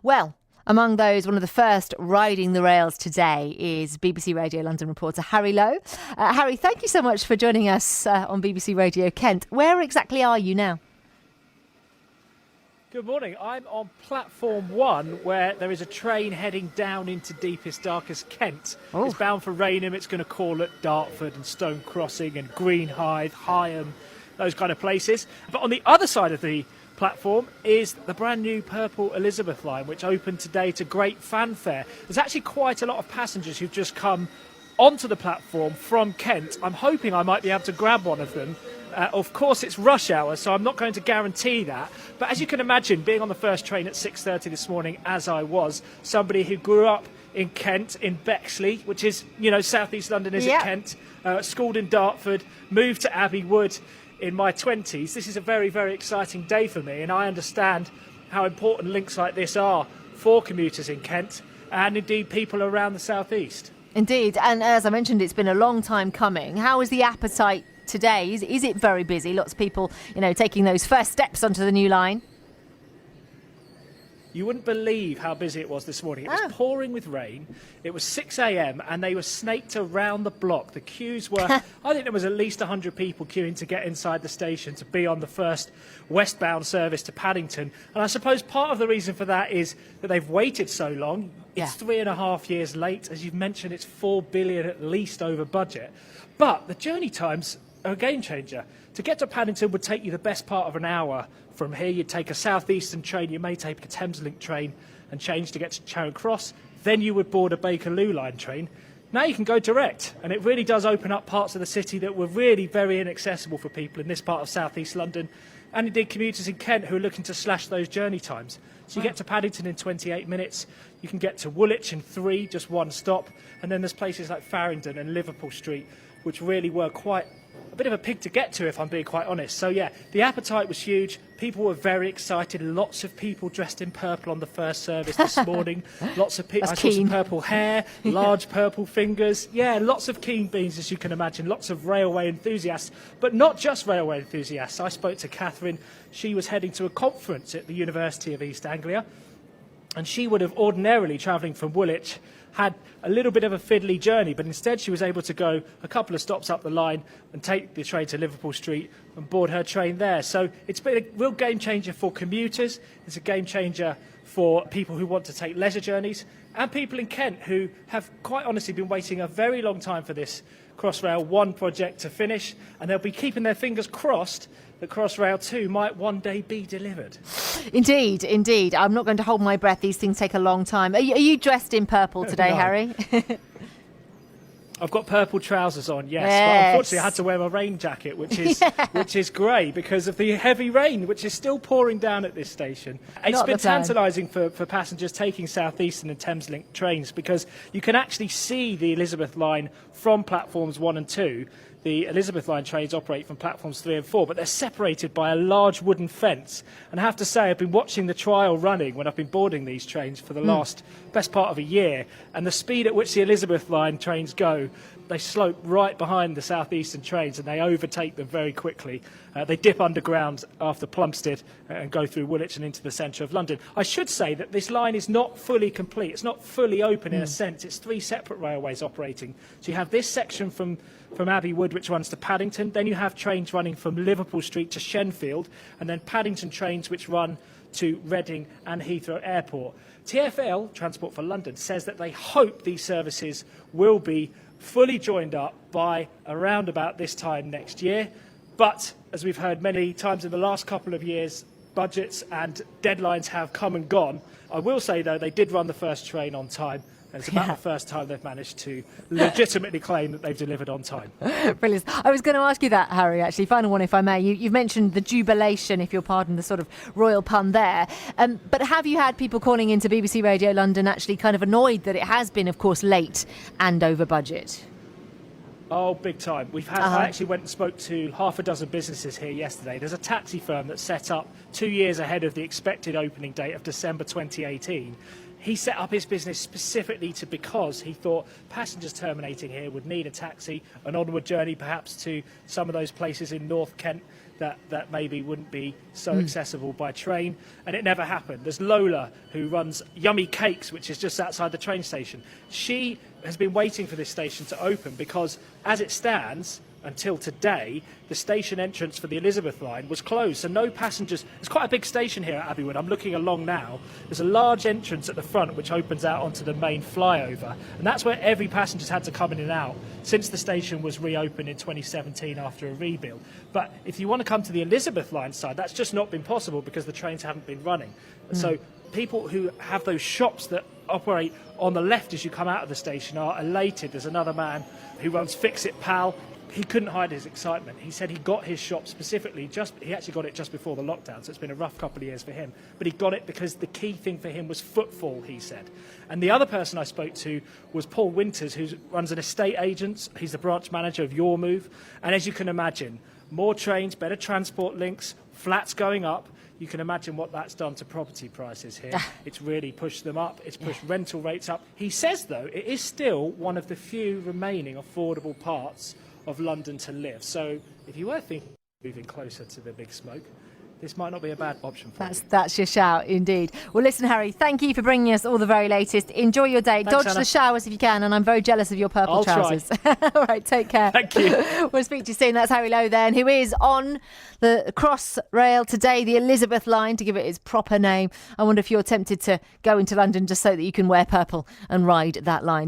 Well, among those, one of the first riding the rails today is BBC Radio London reporter Harry Lowe. Harry, thank you so much for joining us on BBC Radio Kent. Where exactly are you now? Good morning. I'm on platform 1, where there is a train heading down into deepest, darkest Kent. Oh. It's bound for Rainham. It's going to call at Dartford and Stone Crossing and Greenhithe, Higham, those kind of places. But on the other side of the platform is the brand new purple Elizabeth line, which opened today to great fanfare. There's actually quite a lot of passengers who've just come onto the platform from Kent. I'm hoping I might be able to grab one of them. Of course, it's rush hour, so I'm not going to guarantee that. But as you can imagine, being on the first train at 6:30 this morning, as I was, somebody who grew up in Kent, in Bexley, which is, South East London is at Kent, schooled in Dartford, moved to Abbey Wood in my 20s. This is a very, very exciting day for me, and I understand how important links like this are for commuters in Kent and indeed people around the South East. Indeed, and as I mentioned, it's been a long time coming. How is the appetite today? Is it very busy? Lots of people, taking those first steps onto the new line? You wouldn't believe how busy it was this morning. It was pouring with rain. It was 6 a.m. and they were snaked around the block. The queues were, I think there was at least 100 people queuing to get inside the station to be on the first westbound service to Paddington. And I suppose part of the reason for that is that they've waited so long. It's 3.5 years late. As you've mentioned, it's $4 billion at least over budget. But the journey times are a game changer. To get to Paddington would take you the best part of an hour. From here, you'd take a southeastern train, you may take a Thameslink train and change to get to Charing Cross. Then you would board a Bakerloo line train. Now you can go direct, and it really does open up parts of the city that were really very inaccessible for people in this part of southeast London, and indeed commuters in Kent who are looking to slash those journey times. So you get to Paddington in 28 minutes, you can get to Woolwich in 3, just one stop, and then there's places like Farringdon and Liverpool Street, which really were quite a bit of a pig to get to, if I'm being quite honest. So yeah, the appetite was huge. People were very excited. Lots of people dressed in purple on the first service this morning. Lots of people. I saw some purple hair, large purple fingers. Yeah, lots of keen beans, as you can imagine. Lots of railway enthusiasts, but not just railway enthusiasts. I spoke to Catherine. She was heading to a conference at the University of East Anglia, and she would have ordinarily, travelling from Woolwich, had a little bit of a fiddly journey, but instead she was able to go a couple of stops up the line and take the train to Liverpool Street and board her train there. So it's been a real game changer for commuters. It's a game changer for people who want to take leisure journeys and people in Kent who have quite honestly been waiting a very long time for this Crossrail 1 project to finish, and they'll be keeping their fingers crossed that Crossrail 2 might one day be delivered. Indeed, indeed. I'm not going to hold my breath. These things take a long time. Are you dressed in purple today, No. Harry? I've got purple trousers on, yes. But unfortunately I had to wear my rain jacket, which is grey because of the heavy rain, which is still pouring down at this station. It's been tantalising for passengers taking Southeastern and Thameslink trains because you can actually see the Elizabeth line from platforms 1 and 2. The Elizabeth line trains operate from platforms 3 and 4, but they're separated by a large wooden fence. And I have to say, I've been watching the trial running when I've been boarding these trains for the last best part of a year. And the speed at which the Elizabeth line trains go, they slope right behind the southeastern trains and they overtake them very quickly. They dip underground after Plumstead and go through Woolwich and into the centre of London. I should say that this line is not fully complete. It's not fully open in a sense. It's 3 separate railways operating. So you have this section from Abbey Wood, which runs to Paddington. Then you have trains running from Liverpool Street to Shenfield, and then Paddington trains which run to Reading and Heathrow Airport. TfL, Transport for London, says that they hope these services will be fully joined up by around about this time next year. But, as we've heard many times in the last couple of years, budgets and deadlines have come and gone. I will say, though, they did run the first train on time. And it's about the first time they've managed to legitimately claim that they've delivered on time. Brilliant. I was going to ask you that, Harry, actually. Final one, if I may. You've mentioned the jubilation, if you'll pardon the sort of royal pun there. But have you had people calling into BBC Radio London actually kind of annoyed that it has been, of course, late and over budget? Oh, big time. I actually went and spoke to half a dozen businesses here yesterday. There's a taxi firm that set up 2 years ahead of the expected opening date of December 2018. He set up his business specifically because he thought passengers terminating here would need a taxi, an onward journey perhaps to some of those places in North Kent that maybe wouldn't be so accessible by train, and it never happened. There's Lola, who runs Yummy Cakes, which is just outside the train station. She has been waiting for this station to open because, as it stands, until today, the station entrance for the Elizabeth line was closed, so no passengers. It's quite a big station here at Abbey Wood. I'm looking along now. There's a large entrance at the front which opens out onto the main flyover, and that's where every passenger's had to come in and out since the station was reopened in 2017 after a rebuild. But if you want to come to the Elizabeth line side, that's just not been possible because the trains haven't been running. So people who have those shops that operate on the left as you come out of the station are elated. There's another man who runs Fix It Pal. He couldn't hide his excitement. He said he got his shop specifically, he actually got it just before the lockdown, so it's been a rough couple of years for him. But he got it because the key thing for him was footfall, he said. And the other person I spoke to was Paul Winters, who runs an estate agent. He's the branch manager of Your Move. And as you can imagine, more trains, better transport links, flats going up. You can imagine what that's done to property prices here. It's really pushed them up. It's pushed rental rates up. He says, though, it is still one of the few remaining affordable parts of London to live. So if you were thinking of moving closer to the big smoke, this might not be a bad option for you. That's your shout, indeed. Well, listen, Harry, thank you for bringing us all the very latest. Enjoy your day. Thanks, Dodge Anna. the showers if you can, and I'm very jealous of your purple trousers. All right, take care. Thank you. We'll speak to you soon. That's Harry Lowe then, who is on the Crossrail today, the Elizabeth line, to give it its proper name. I wonder if you're tempted to go into London just so that you can wear purple and ride that line.